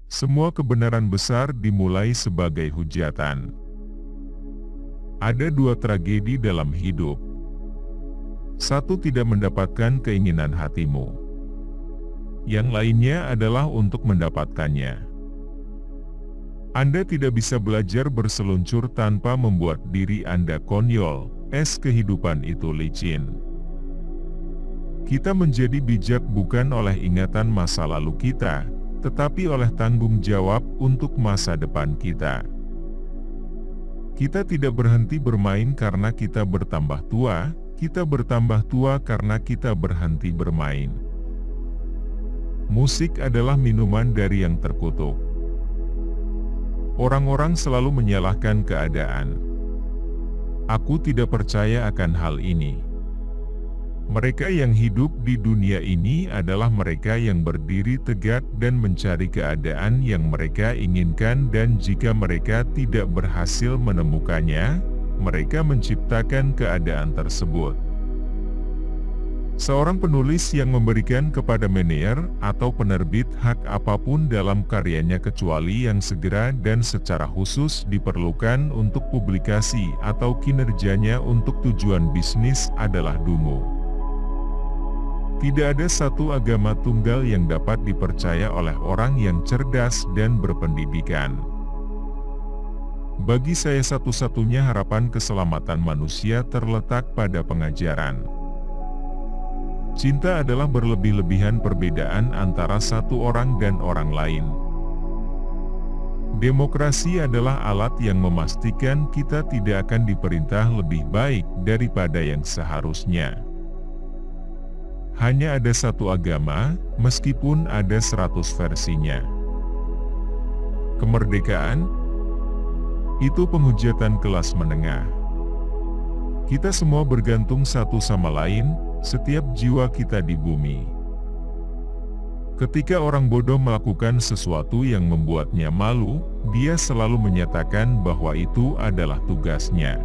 Semua kebenaran besar dimulai sebagai hujatan. Ada dua tragedi dalam hidup. Satu, tidak mendapatkan keinginan hatimu. Yang lainnya adalah untuk mendapatkannya. Anda tidak bisa belajar berseluncur tanpa membuat diri Anda konyol. Es kehidupan itu licin. Kita menjadi bijak bukan oleh ingatan masa lalu kita, tetapi oleh tanggung jawab untuk masa depan kita. Kita tidak berhenti bermain karena kita bertambah tua, kita bertambah tua karena kita berhenti bermain. Musik adalah minuman dari yang terkutuk. Orang-orang selalu menyalahkan keadaan. Aku tidak percaya akan hal ini. Mereka yang hidup di dunia ini adalah mereka yang berdiri tegak dan mencari keadaan yang mereka inginkan, dan jika mereka tidak berhasil menemukannya, mereka menciptakan keadaan tersebut. Seorang penulis yang memberikan kepada Meneer atau penerbit hak apapun dalam karyanya kecuali yang segera dan secara khusus diperlukan untuk publikasi atau kinerjanya untuk tujuan bisnis adalah dungu. Tidak ada satu agama tunggal yang dapat dipercaya oleh orang yang cerdas dan berpendidikan. Bagi saya satu-satunya harapan keselamatan manusia terletak pada pengajaran. Cinta adalah berlebih-lebihan perbedaan antara satu orang dan orang lain. Demokrasi adalah alat yang memastikan kita tidak akan diperintah lebih baik daripada yang seharusnya. Hanya ada satu agama, meskipun ada 100 versinya. Kemerdekaan itu penghujatan kelas menengah. Kita semua bergantung satu sama lain, setiap jiwa kita di bumi. Ketika orang bodoh melakukan sesuatu yang membuatnya malu, dia selalu menyatakan bahwa itu adalah tugasnya.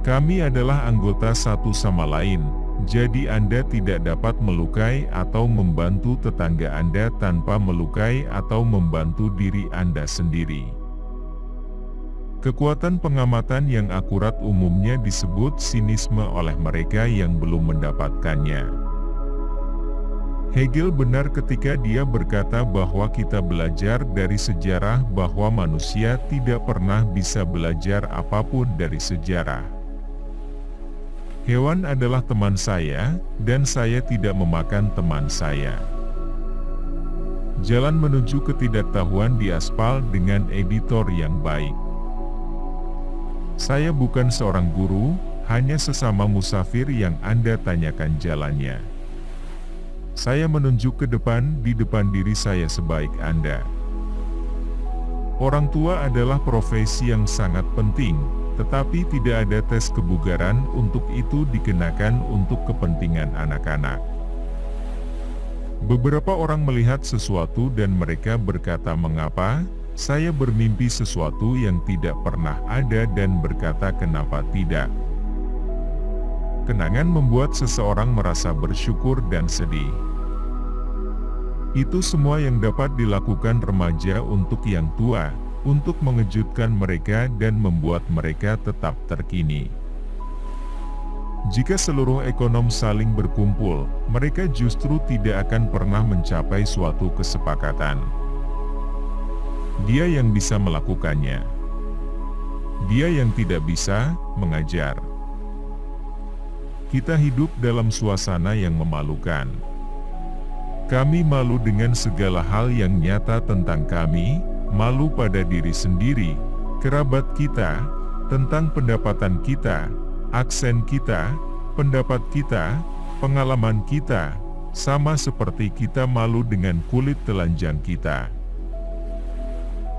Kami adalah anggota satu sama lain. Jadi Anda tidak dapat melukai atau membantu tetangga Anda tanpa melukai atau membantu diri Anda sendiri. Kekuatan pengamatan yang akurat umumnya disebut sinisme oleh mereka yang belum mendapatkannya. Hegel benar ketika dia berkata bahwa kita belajar dari sejarah bahwa manusia tidak pernah bisa belajar apapun dari sejarah. Hewan adalah teman saya, dan saya tidak memakan teman saya. Jalan menuju ketidaktahuan diaspal dengan editor yang baik. Saya bukan seorang guru, hanya sesama musafir yang Anda tanyakan jalannya. Saya menunjuk ke depan di depan diri saya sebaik Anda. Orang tua adalah profesi yang sangat penting. Tetapi tidak ada tes kebugaran untuk itu dikenakan untuk kepentingan anak-anak. Beberapa orang melihat sesuatu dan mereka berkata, "Mengapa? Saya bermimpi sesuatu yang tidak pernah ada," dan berkata, "Kenapa tidak?" Kenangan membuat seseorang merasa bersyukur dan sedih. Itu semua yang dapat dilakukan remaja untuk yang tua, untuk mengejutkan mereka dan membuat mereka tetap terkini. Jika seluruh ekonom saling berkumpul, mereka justru tidak akan pernah mencapai suatu kesepakatan. Dia yang bisa melakukannya. Dia yang tidak bisa mengajar. Kita hidup dalam suasana yang memalukan. Kami malu dengan segala hal yang nyata tentang kami, malu pada diri sendiri, kerabat kita, tentang pendapatan kita, aksen kita, pendapat kita, pengalaman kita, sama seperti kita malu dengan kulit telanjang kita.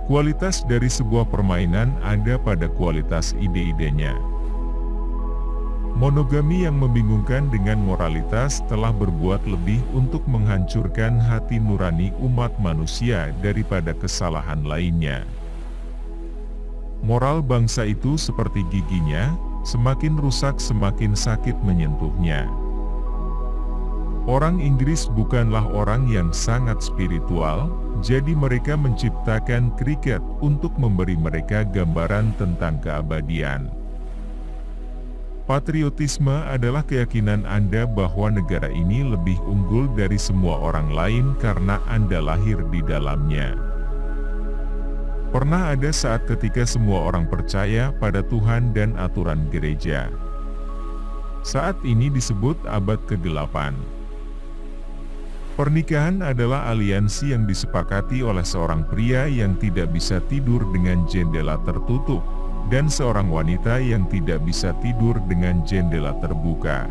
Kualitas dari sebuah permainan ada pada kualitas ide-idenya. Monogami yang membingungkan dengan moralitas telah berbuat lebih untuk menghancurkan hati nurani umat manusia daripada kesalahan lainnya. Moral bangsa itu seperti giginya, semakin rusak semakin sakit menyentuhnya. Orang Inggris bukanlah orang yang sangat spiritual, jadi mereka menciptakan kriket untuk memberi mereka gambaran tentang keabadian. Patriotisme adalah keyakinan Anda bahwa negara ini lebih unggul dari semua orang lain karena Anda lahir di dalamnya. Pernah ada saat ketika semua orang percaya pada Tuhan dan aturan gereja. Saat ini disebut abad ke-8. Pernikahan adalah aliansi yang disepakati oleh seorang pria yang tidak bisa tidur dengan jendela tertutup, dan seorang wanita yang tidak bisa tidur dengan jendela terbuka.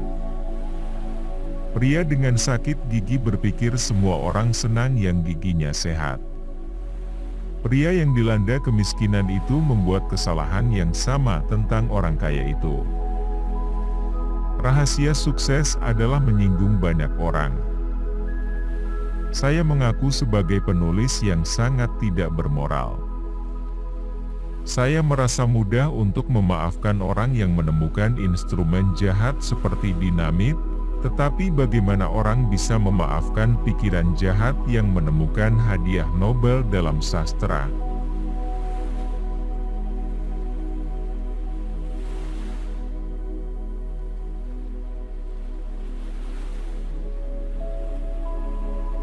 Pria dengan sakit gigi berpikir semua orang senang yang giginya sehat. Pria yang dilanda kemiskinan itu membuat kesalahan yang sama tentang orang kaya itu. Rahasia sukses adalah menyinggung banyak orang. Saya mengaku sebagai penulis yang sangat tidak bermoral. Saya merasa mudah untuk memaafkan orang yang menemukan instrumen jahat seperti dinamit, tetapi bagaimana orang bisa memaafkan pikiran jahat yang menemukan hadiah Nobel dalam sastra?